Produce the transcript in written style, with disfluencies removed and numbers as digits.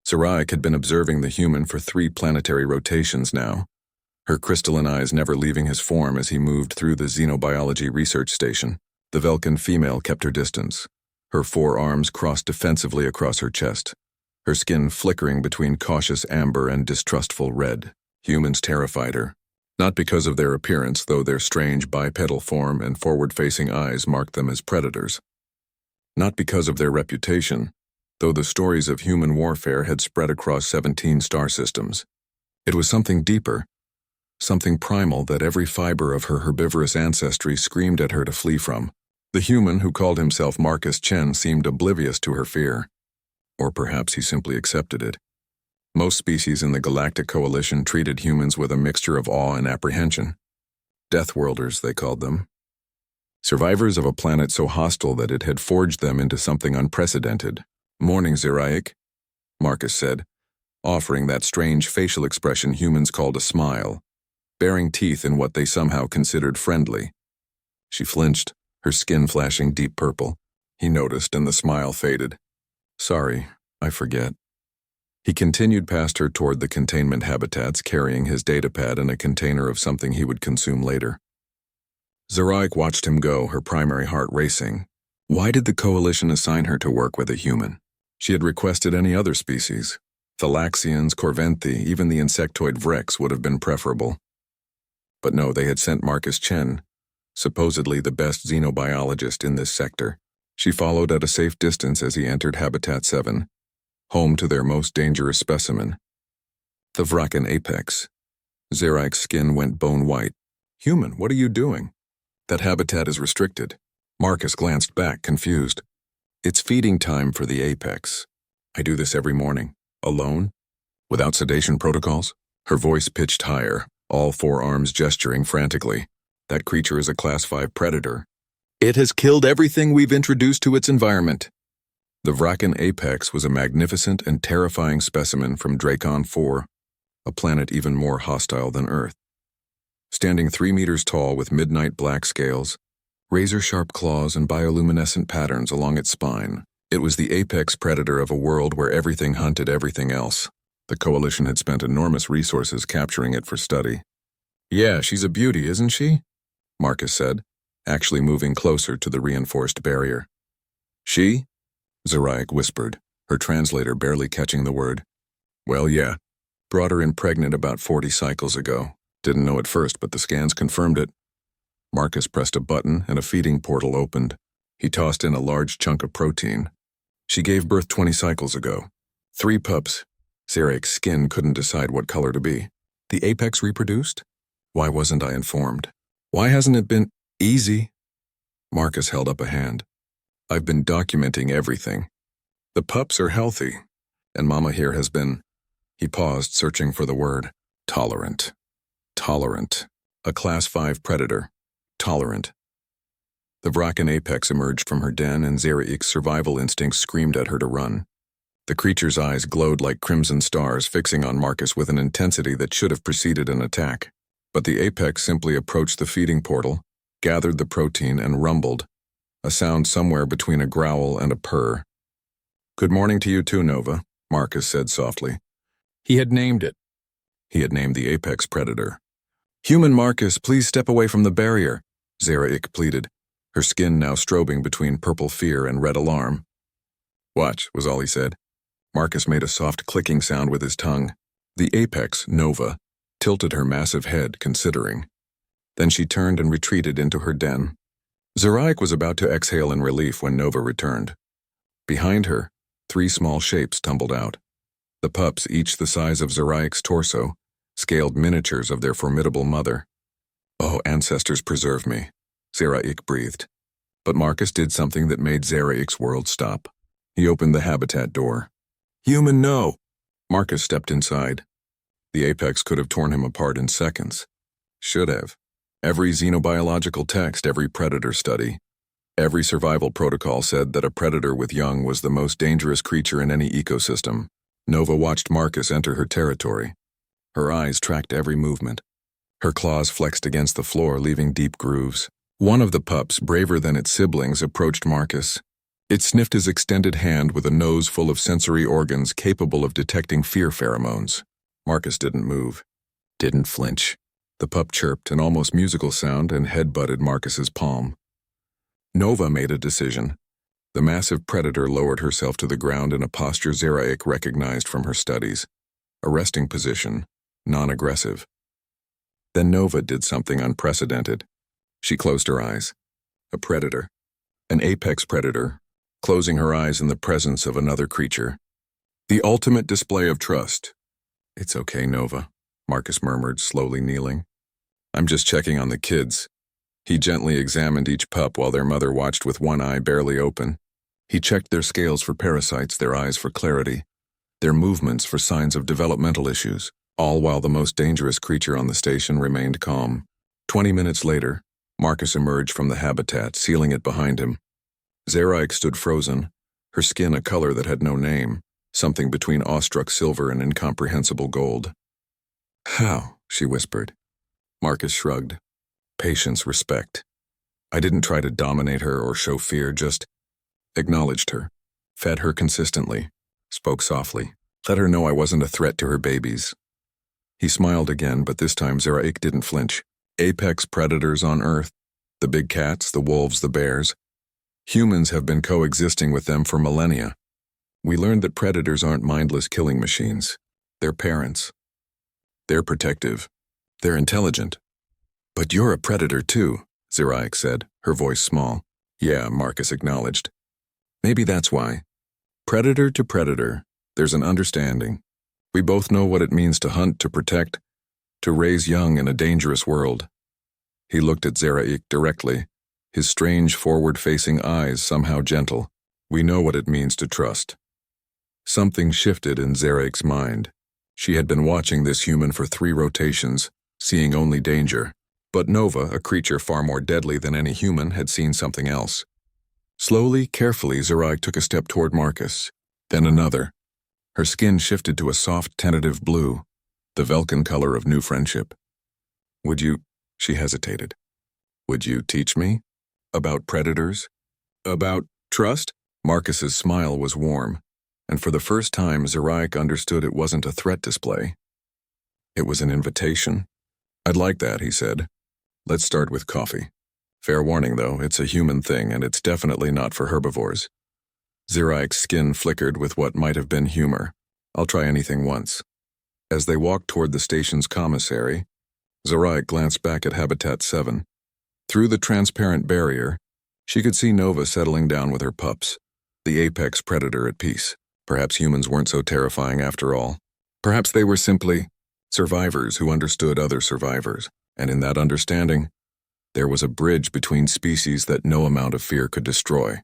Seraik had been observing the human for 3 planetary rotations now, her crystalline eyes never leaving his form as he moved through the xenobiology research station. The Velkan female kept her distance, her 4 arms crossed defensively across her chest, her skin flickering between cautious amber and distrustful red. Humans terrified her, not because of their appearance, though their strange bipedal form and forward-facing eyes marked them as predators. Not because of their reputation, though the stories of human warfare had spread across 17 star systems. It was something deeper, something primal that every fiber of her herbivorous ancestry screamed at her to flee from. The human who called himself Marcus Chen seemed oblivious to her fear. Or perhaps he simply accepted it. Most species in the Galactic Coalition treated humans with a mixture of awe and apprehension. Deathworlders, they called them. Survivors of a planet so hostile that it had forged them into something unprecedented. "Morning, Seraik," Marcus said, offering that strange facial expression humans called a smile, baring teeth in what they somehow considered friendly. She flinched, her skin flashing deep purple. He noticed, and the smile faded. "Sorry, I forget." He continued past her toward the containment habitats, carrying his datapad and a container of something he would consume later. Seraik watched him go, her primary heart racing. Why did the Coalition assign her to work with a human? She had requested any other species. Thalaxians, Corventhi, even the insectoid Vrex would have been preferable. But no, they had sent Marcus Chen, supposedly the best xenobiologist in this sector. She followed at a safe distance as he entered Habitat 7, home to their most dangerous specimen, the Vraken apex. Seraik's skin went bone white. "Human, what are you doing?" "That habitat is restricted." Marcus glanced back, confused. "It's feeding time for the apex. I do this every morning. Alone? Without sedation protocols?" Her voice pitched higher, all 4 arms gesturing frantically. "That creature is a Class 5 predator. It has killed everything we've introduced to its environment." The Vraken apex was a magnificent and terrifying specimen from Dracon 4, a planet even more hostile than Earth. Standing 3 meters tall with midnight black scales, razor-sharp claws and bioluminescent patterns along its spine, it was the apex predator of a world where everything hunted everything else. The Coalition had spent enormous resources capturing it for study. "Yeah, she's a beauty, isn't she?" Marcus said, actually moving closer to the reinforced barrier. "She?" Seraik whispered, her translator barely catching the word. "Well, yeah. Brought her in pregnant about 40 cycles ago. Didn't know at first, but the scans confirmed it." Marcus pressed a button and a feeding portal opened. He tossed in a large chunk of protein. "She gave birth 20 cycles ago. 3 pups." Seraik's skin couldn't decide what color to be. "The apex reproduced? Why wasn't I informed? Why hasn't it been easy?" Marcus held up a hand. "I've been documenting everything. The pups are healthy, and Mama here has been..." He paused, searching for the word. "Tolerant. Tolerant. A Class 5 predator. Tolerant." The Vraken apex emerged from her den, and Seraik's survival instincts screamed at her to run. The creature's eyes glowed like crimson stars, fixing on Marcus with an intensity that should have preceded an attack. But the apex simply approached the feeding portal, gathered the protein, and rumbled, a sound somewhere between a growl and a purr. "Good morning to you too, Nova," Marcus said softly. He had named it. He had named the apex predator. "Human Marcus, please step away from the barrier," Seraik pleaded, her skin now strobing between purple fear and red alarm. "Watch," was all he said. Marcus made a soft clicking sound with his tongue. The apex, Nova, tilted her massive head, considering. Then she turned and retreated into her den. Seraik was about to exhale in relief when Nova returned. Behind her, 3 small shapes tumbled out. The pups, each the size of Seraik's torso, scaled miniatures of their formidable mother. "Oh, ancestors preserve me," Seraik breathed. But Marcus did something that made Seraik's world stop. He opened the habitat door. "Human, no!" Marcus stepped inside. The apex could have torn him apart in seconds. Should have. Every xenobiological text, every predator study, every survival protocol said that a predator with young was the most dangerous creature in any ecosystem. Nova watched Marcus enter her territory. Her eyes tracked every movement. Her claws flexed against the floor, leaving deep grooves. One of the pups, braver than its siblings, approached Marcus. It sniffed his extended hand with a nose full of sensory organs capable of detecting fear pheromones. Marcus didn't move, didn't flinch. The pup chirped an almost musical sound and head-butted Marcus's palm. Nova made a decision. The massive predator lowered herself to the ground in a posture Zeraik recognized from her studies. A resting position, non-aggressive. Then Nova did something unprecedented. She closed her eyes. A predator. An apex predator, closing her eyes in the presence of another creature. The ultimate display of trust. "It's okay, Nova," Marcus murmured, slowly kneeling. "I'm just checking on the kids." He gently examined each pup while their mother watched with one eye barely open. He checked their scales for parasites, their eyes for clarity, their movements for signs of developmental issues, all while the most dangerous creature on the station remained calm. 20 minutes later, Marcus emerged from the habitat, sealing it behind him. Zeraik stood frozen, her skin a color that had no name, something between awestruck silver and incomprehensible gold. "How?" she whispered. Marcus shrugged. "Patience, respect. I didn't try to dominate her or show fear, just acknowledged her, fed her consistently, spoke softly, let her know I wasn't a threat to her babies." He smiled again, but this time Zeraik didn't flinch. Apex predators on Earth, the big cats, the wolves, the bears. Humans have been coexisting with them for millennia. We learned that predators aren't mindless killing machines. They're parents. They're protective. They're intelligent. "But you're a predator too," Zeraik said, her voice small. "Yeah," Marcus acknowledged. "Maybe that's why. Predator to predator, there's an understanding. We both know what it means to hunt, to protect, to raise young in a dangerous world." He looked at Zeraik directly, his strange forward-facing eyes somehow gentle. "We know what it means to trust." Something shifted in Zeraik's mind. She had been watching this human for 3 rotations, seeing only danger. But Nova, a creature far more deadly than any human, had seen something else. Slowly, carefully, Zeraik took a step toward Marcus, then another. Her skin shifted to a soft, tentative blue, the Velkin color of new friendship. "Would you," she hesitated, "would you teach me? About predators? About trust?" Marcus's smile was warm, and for the first time Zeraik understood it wasn't a threat display. It was an invitation. "I'd like that," he said. "Let's start with coffee. Fair warning, though, it's a human thing, and it's definitely not for herbivores." Zeraik's skin flickered with what might have been humor. "I'll try anything once." As they walked toward the station's commissary, Zeraik glanced back at Habitat 7. Through the transparent barrier, she could see Nova settling down with her pups, the apex predator at peace. Perhaps humans weren't so terrifying after all. Perhaps they were simply survivors who understood other survivors, and in that understanding, there was a bridge between species that no amount of fear could destroy.